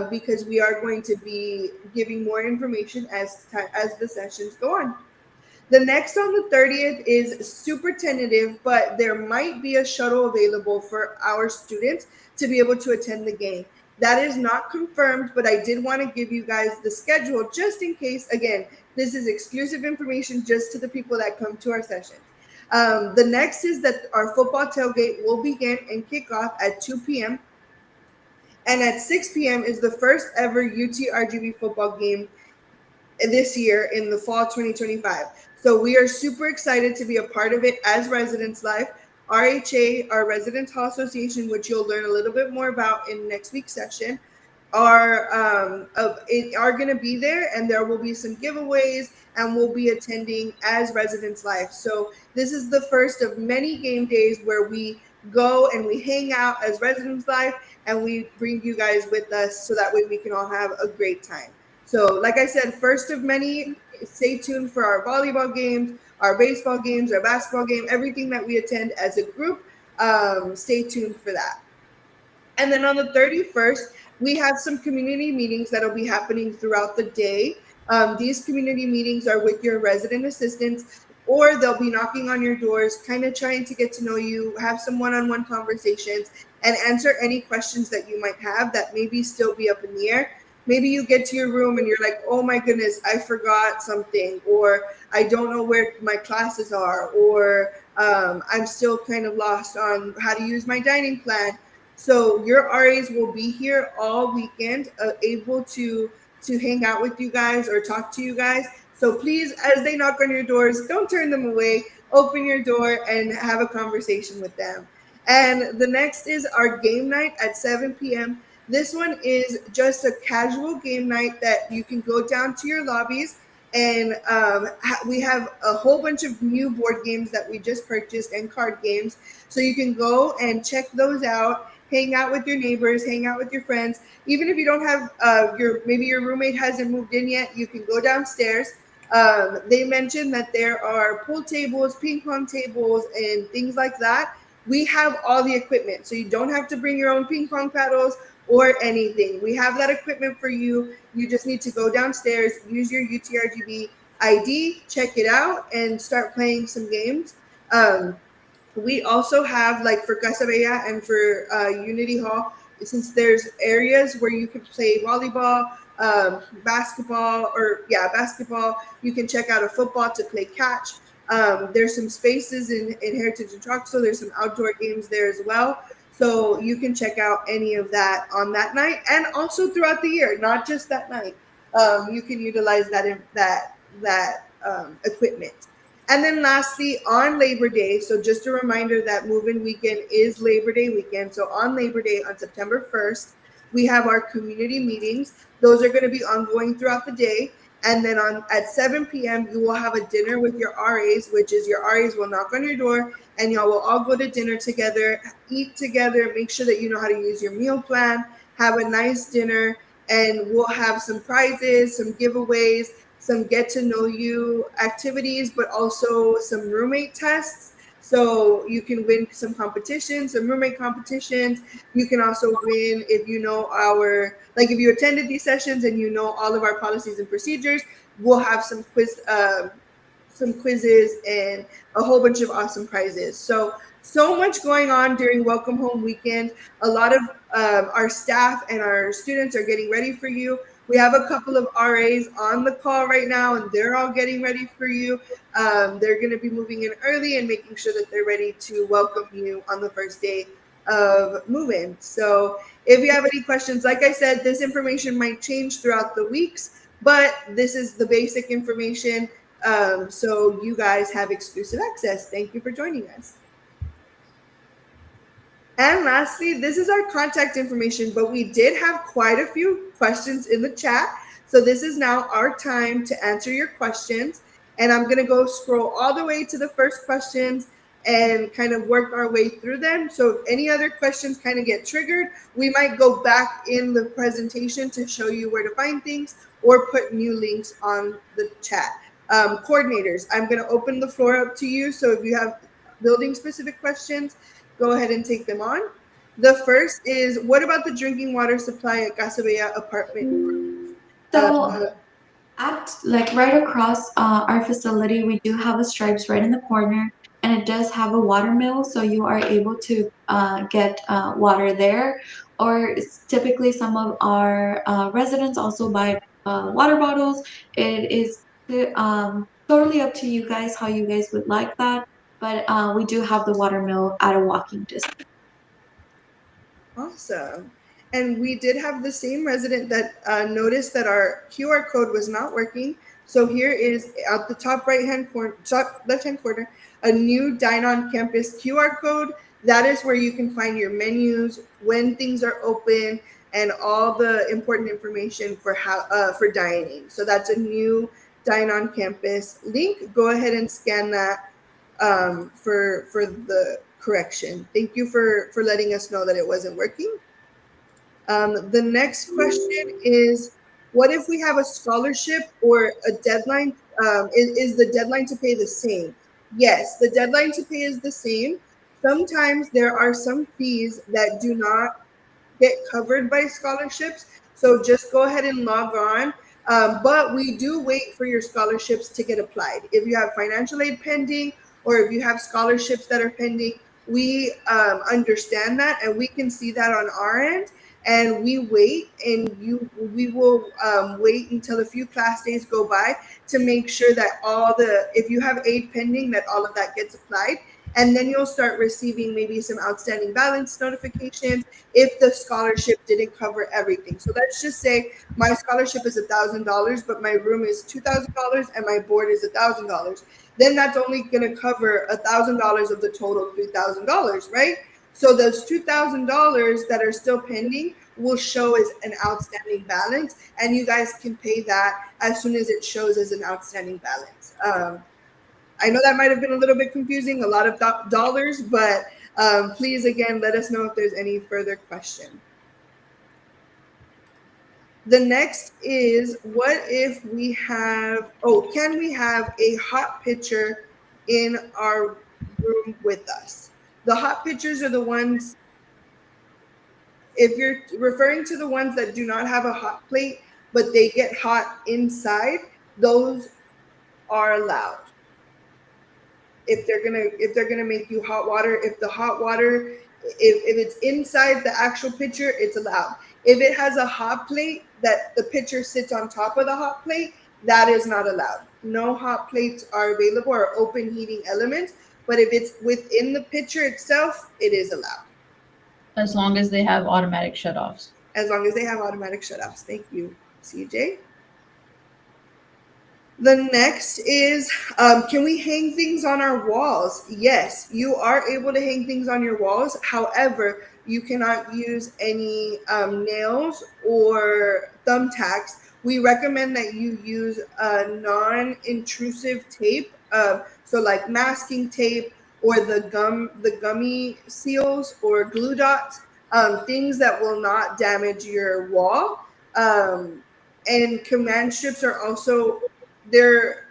because we are going to be giving more information as the sessions go on. The next on the 30th is super tentative, but there might be a shuttle available for our students to be able to attend the game. That is not confirmed, but I did want to give you guys the schedule just in case. Again, this is exclusive information just to the people that come to our sessions. The next is that our football tailgate will begin and kick off at 2 p.m. And at 6 p.m. is the first ever UTRGV football game this year in the fall 2025. So we are super excited to be a part of it as Residence Life. RHA, our Residence Hall Association, which you'll learn a little bit more about in next week's session, are going to be there, and there will be some giveaways, and we'll be attending as Residence Life. So this is the first of many game days where we go and we hang out as Residence Life, and we bring you guys with us so that way we can all have a great time. So like I said, first of many. Stay tuned for our volleyball games, our baseball games, our basketball game, everything that we attend as a group. Stay tuned for that. And then on the 31st, we have some community meetings that'll be happening throughout the day. These community meetings are with your resident assistants, or they'll be knocking on your doors, kind of trying to get to know you, have some one-on-one conversations, and answer any questions that you might have that maybe still be up in the air. Maybe you get to your room and you're like, oh my goodness, I forgot something, or I don't know where my classes are, or I'm still kind of lost on how to use my dining plan. So your RAs will be here all weekend, able to hang out with you guys or talk to you guys. So please, as they knock on your doors, don't turn them away. Open your door and have a conversation with them. And the next is our game night at 7 p.m. This one is just a casual game night that you can go down to your lobbies, and we have a whole bunch of new board games that we just purchased and card games. So you can go and check those out, hang out with your neighbors, hang out with your friends. Even if you don't have maybe your roommate hasn't moved in yet, you can go downstairs. They mentioned that there are pool tables, ping pong tables, and things like that. We have all the equipment, so you don't have to bring your own ping pong paddles or anything. We have that equipment for you. You just need to go downstairs, use your UTRGV ID, check it out, and start playing some games. We also have, like for Casa and for Unity Hall, since there's areas where you can play volleyball, basketball, basketball. You can check out a football to play catch. There's some spaces in Heritage and Troxel. There's some outdoor games there as well. So you can check out any of that on that night, and also throughout the year, not just that night. You can utilize that equipment. And then lastly, on Labor Day, so just a reminder that move-in weekend is Labor Day weekend. So on Labor Day, on September 1st, we have our community meetings. Those are going to be ongoing throughout the day. And then at 7 p.m., you will have a dinner with your RAs, which is your RAs will knock on your door, and y'all will all go to dinner together, eat together, make sure that you know how to use your meal plan, have a nice dinner, and we'll have some prizes, some giveaways, some get to know you activities, but also some roommate tests. So you can win some competitions, some roommate competitions. You can also win if you know if you attended these sessions and you know all of our policies and procedures. We'll have some quizzes and a whole bunch of awesome prizes. So much going on during Welcome Home Weekend. A lot of our staff and our students are getting ready for you. We have a couple of RAs on the call right now, and they're all getting ready for you. They're going to be moving in early and making sure that they're ready to welcome you on the first day of move-in. So if you have any questions, like I said, this information might change throughout the weeks, but this is the basic information. So you guys have exclusive access. Thank you for joining us. And lastly, this is our contact information, but we did have quite a few questions in the chat. So this is now our time to answer your questions. And I'm going to go scroll all the way to the first questions and kind of work our way through them. So if any other questions kind of get triggered, we might go back in the presentation to show you where to find things or put new links on the chat. Coordinators, I'm going to open the floor up to you. So if you have building specific questions, go ahead and take them on. The first is, what about the drinking water supply at Casa apartment? So like right across our facility, we do have a Stripes right in the corner, and it does have a water mill, so you are able to get water there. Or typically, some of our residents also buy water bottles. It is totally up to you guys how you guys would like that, but we do have the water mill at a walking distance. Awesome. And we did have the same resident that noticed that our QR code was not working. So here is at the top right hand corner, top left hand corner, a new Dine on Campus QR code. That is where you can find your menus, when things are open, and all the important information for how for dining. So that's a new Dine on Campus link. Go ahead and scan that for the correction. Thank you for letting us know that it wasn't working. The next question is, what if we have a scholarship or a deadline? Is the deadline to pay the same? Yes, the deadline to pay is the same. Sometimes there are some fees that do not get covered by scholarships. So just go ahead and log on. But we do wait for your scholarships to get applied. If you have financial aid pending or if you have scholarships that are pending, we understand that and we can see that on our end. And we wait, and we will wait until a few class days go by to make sure that if you have aid pending, that all of that gets applied, and then you'll start receiving maybe some outstanding balance notifications if the scholarship didn't cover everything. So let's just say my scholarship is $1,000, but my room is $2,000 and my board is $1,000. Then that's only going to cover $1,000 of the total $3,000, right? So those $2,000 that are still pending will show as an outstanding balance, and you guys can pay that as soon as it shows as an outstanding balance. I know that might have been a little bit confusing, a lot of dollars, but please, again, let us know if there's any further question. The next is, what if we have, can we have a hot pitcher in our room with us? The hot pitchers are the ones, if you're referring to the ones that do not have a hot plate, but they get hot inside, those are allowed. If they're gonna make you hot water, if the hot water, if it's inside the actual pitcher, it's allowed. If it has a hot plate that the pitcher sits on top of the hot plate, that is not allowed. No hot plates are available or open heating elements, but if it's within the pitcher itself, it is allowed. As long as they have automatic shutoffs. As long as they have automatic shutoffs. Thank you, CJ. The next is, can we hang things on our walls? Yes, you are able to hang things on your walls. However, you cannot use any nails or thumbtacks. We recommend that you use a non-intrusive tape, so like masking tape or the gummy seals or glue dots, things that will not damage your wall. And command strips are also, they're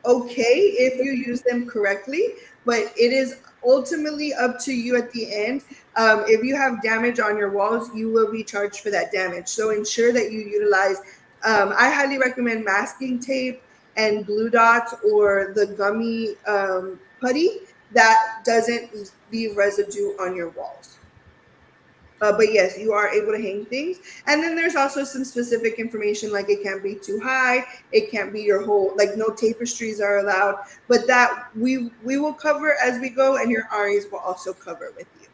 okay if you use them correctly, but it is ultimately up to you at the end. If you have damage on your walls, you will be charged for that damage. So ensure that you utilize, I highly recommend masking tape and glue dots or the gummy putty that doesn't leave residue on your walls. But yes, you are able to hang things. And then there's also some specific information, like it can't be too high, it can't be your whole, like no tapestries are allowed. But that we will cover as we go, and your RAs will also cover with you.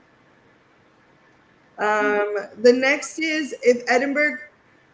The next is, if Edinburg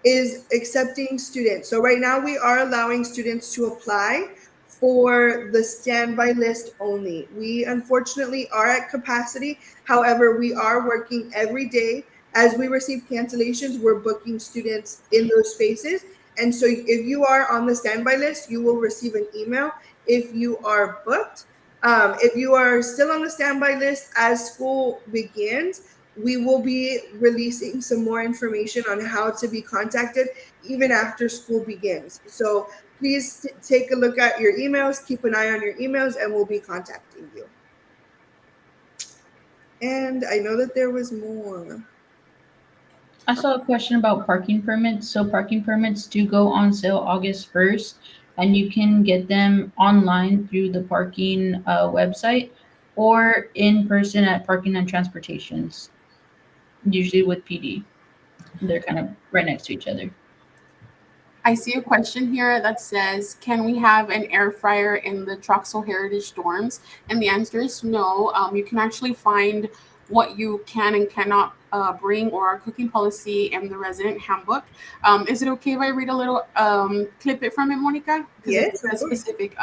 is accepting students. So right now we are allowing students to apply for the standby list only. We unfortunately are at capacity. However, we are working every day. As we receive cancellations, we're booking students in those spaces. And so if you are on the standby list, you will receive an email if you are booked. If you are still on the standby list as school begins, we will be releasing some more information on how to be contacted even after school begins. So please take a look at your emails, keep an eye on your emails, and we'll be contacting you. And I know that there was more. I saw a question about parking permits. So parking permits do go on sale August 1st, and you can get them online through the parking website or in person at Parking and Transportations, usually with PD. They're kind of right next to each other. I see a question here that says, can we have an air fryer in the Troxel Heritage dorms? And the answer is no. You can actually find what you can and cannot bring, or our cooking policy in the resident handbook. Is it okay if I read a little clip it from it, Monica? Because Yes, it's of course. specific.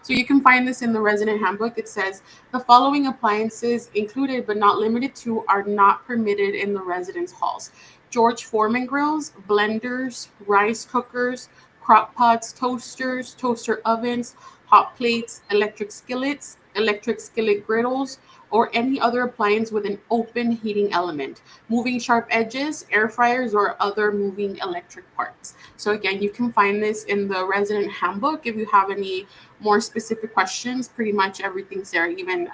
So you can find this in the resident handbook. It says the following appliances included but not limited to are not permitted in the residence halls: George Foreman grills, blenders, rice cookers, crock pots, toasters, toaster ovens, hot plates, electric skillet griddles, or any other appliance with an open heating element, moving sharp edges, air fryers, or other moving electric parts. So again, you can find this in the resident handbook. If you have any more specific questions, pretty much everything's there, even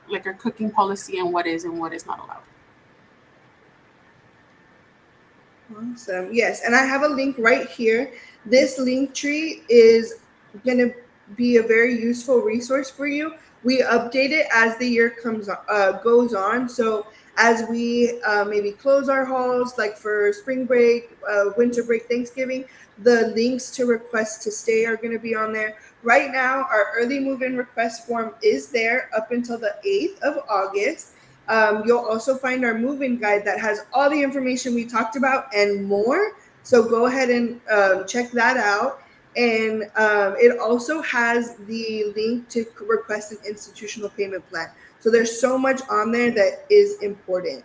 like our cooking policy and what is not allowed. Awesome. Yes, and I have a link right here. This Linktree is going to be a very useful resource for you. We update it as the year goes on. So as we maybe close our halls, like for spring break, winter break, Thanksgiving, the links to request to stay are going to be on there. Right now, our early move-in request form is there up until the 8th of August. You'll also find our move-in guide that has all the information we talked about and more. So go ahead and check that out. And it also has the link to request an institutional payment plan. So there's so much on there that is important.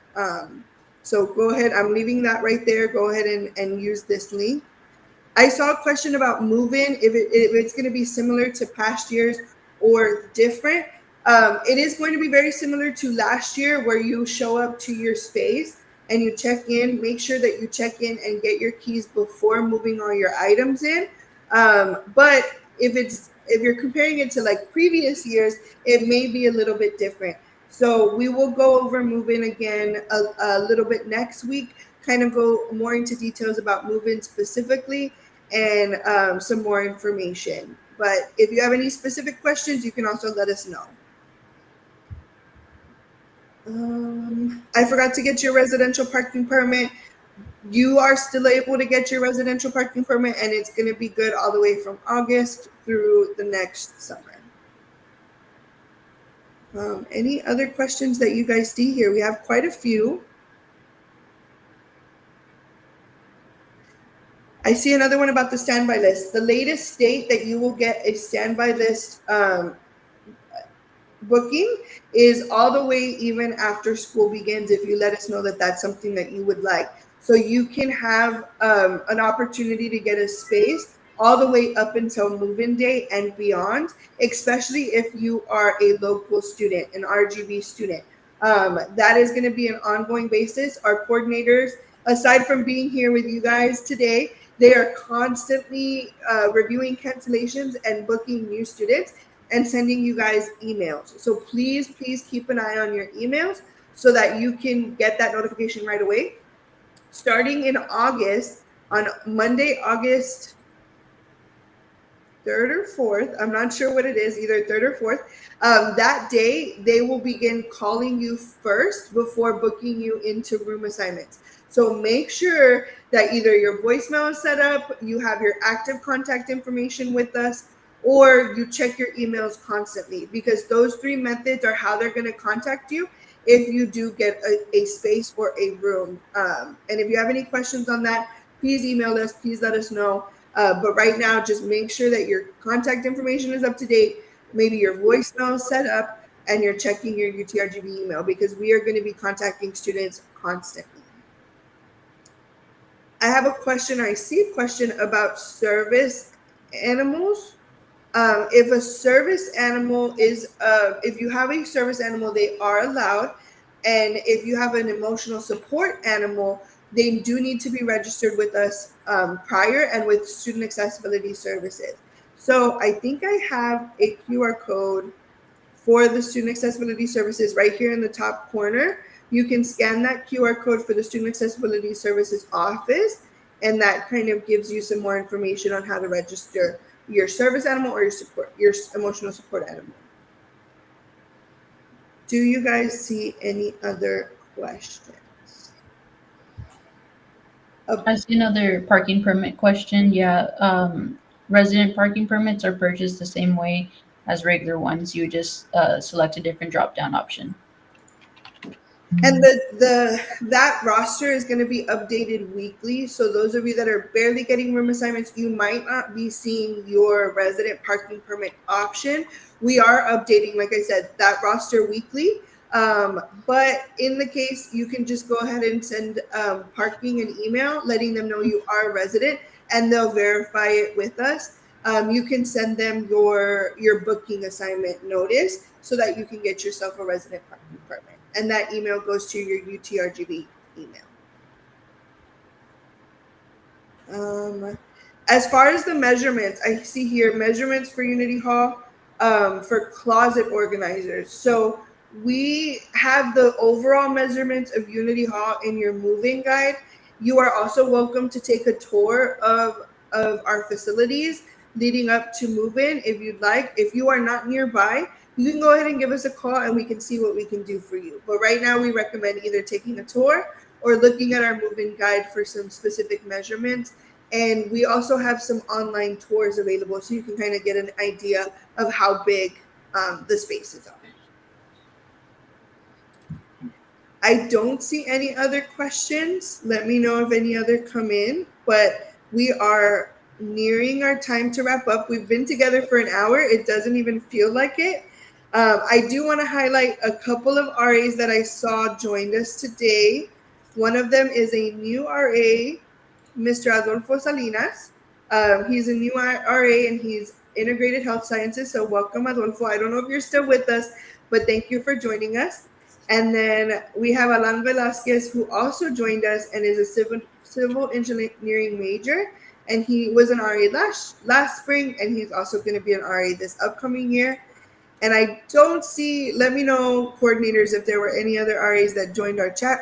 So go ahead. I'm leaving that right there. Go ahead and use this link. I saw a question about move-in, if it's going to be similar to past years or different. It is going to be very similar to last year, where you show up to your space and you check in. Make sure that you check in and get your keys before moving all your items in. But if you're comparing it to like previous years, it may be a little bit different. So we will go over move-in again a little bit next week, kind of go more into details about move-in specifically, and some more information. But if you have any specific questions, you can also let us know. I forgot to get your residential parking permit. You are still able to get your residential parking permit, and it's going to be good all the way from August through the next summer. Any other questions that you guys see here? We have quite a few. I see another one about the standby list. The latest date that you will get a standby list booking is all the way even after school begins, if you let us know that that's something that you would like. So you can have an opportunity to get a space all the way up until move-in day and beyond, especially if you are a local student, an RGV student. That is going to be an ongoing basis. Our coordinators, aside from being here with you guys today, they are constantly reviewing cancellations and booking new students and sending you guys emails. So please keep an eye on your emails so that you can get that notification right away. Starting in August, on Monday, August 3rd or 4th, I'm not sure what it is, either 3rd or 4th, that day they will begin calling you first before booking you into room assignments. So make sure that either your voicemail is set up, you have your active contact information with us, or you check your emails constantly, because those three methods are how they're going to contact you if you do get a space or a room. And if you have any questions on that, please email us, please let us know. But right now, just make sure that your contact information is up to date, maybe your voicemail is set up, and you're checking your UTRGV email, because we are going to be contacting students constantly. I have a question. I see a question about service animals. If a service animal is, if you have a service animal, they are allowed. And if you have an emotional support animal, they do need to be registered with us prior, and with student accessibility services. So I think I have a QR code for the student accessibility services right here in the top corner. You can scan that QR code for the Student Accessibility Services office, and that kind of gives you some more information on how to register your service animal or your emotional support animal. Do you guys see any other questions? I see another parking permit question. Yeah, resident parking permits are purchased the same way as regular ones. You just select a different drop-down option. And that roster is going to be updated weekly. So those of you that are barely getting room assignments, you might not be seeing your resident parking permit option. We are updating, like I said, that roster weekly. But in the case, you can just go ahead and send parking an email letting them know you are a resident, and they'll verify it with us. You can send them your booking assignment notice so that you can get yourself a resident parking permit. And that email goes to your UTRGV email. As far as the measurements, I see here measurements for Unity Hall for closet organizers. So we have the overall measurements of Unity Hall in your moving guide. You are also welcome to take a tour of our facilities leading up to move-in if you'd like. If you are not nearby, you can go ahead and give us a call and we can see what we can do for you. But right now we recommend either taking a tour or looking at our move-in guide for some specific measurements. And we also have some online tours available so you can kind of get an idea of how big the spaces are. I don't see any other questions. Let me know if any other come in, but we are nearing our time to wrap up. We've been together for an hour. It doesn't even feel like it. I do want to highlight a couple of RAs that I saw joined us today. One of them is a new RA, Mr. Adolfo Salinas. He's a new RA and he's integrated health sciences. So welcome, Adolfo. I don't know if you're still with us, but thank you for joining us. And then we have Alan Velasquez, who also joined us and is a civil engineering major. And he was an RA last spring, and he's also going to be an RA this upcoming year. And I don't see, let me know, coordinators, if there were any other RAs that joined our chat.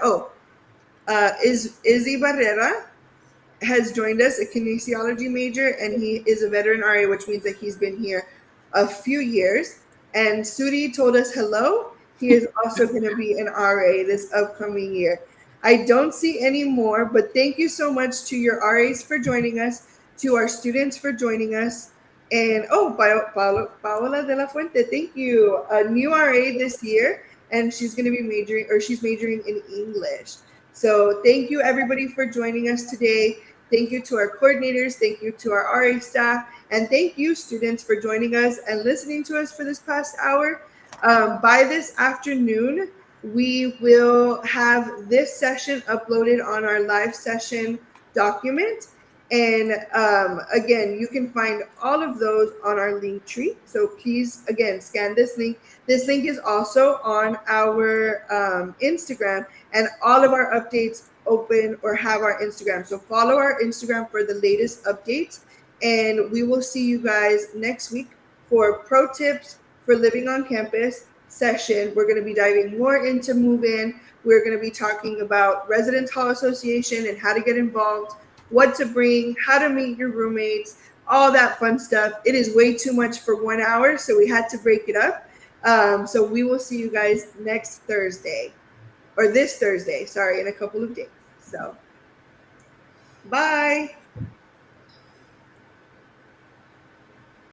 Izzy Barrera has joined us, a kinesiology major, and he is a veteran RA, which means that he's been here a few years. And Sudi told us hello. He is also going to be an RA this upcoming year. I don't see any more, but thank you so much to your RAs for joining us, to our students for joining us. And Paola de la Fuente, thank you. A new RA this year, and she's going to be she's majoring in English. So thank you everybody for joining us today. Thank you to our coordinators. Thank you to our RA staff. And thank you, students, for joining us and listening to us for this past hour. By this afternoon, we will have this session uploaded on our live session document. And again, you can find all of those on our Linktree. So please, again, scan this link. This link is also on our Instagram, and all of our updates open or have our Instagram. So follow our Instagram for the latest updates. And we will see you guys next week for pro tips for living on campus session. We're going to be diving more into move-in. We're going to be talking about Residence Hall Association and how to get involved, what to bring, how to meet your roommates, all that fun stuff. It is way too much for 1 hour, so we had to break it up. So we will see you guys next Thursday, or this Thursday, sorry, in a couple of days. So bye.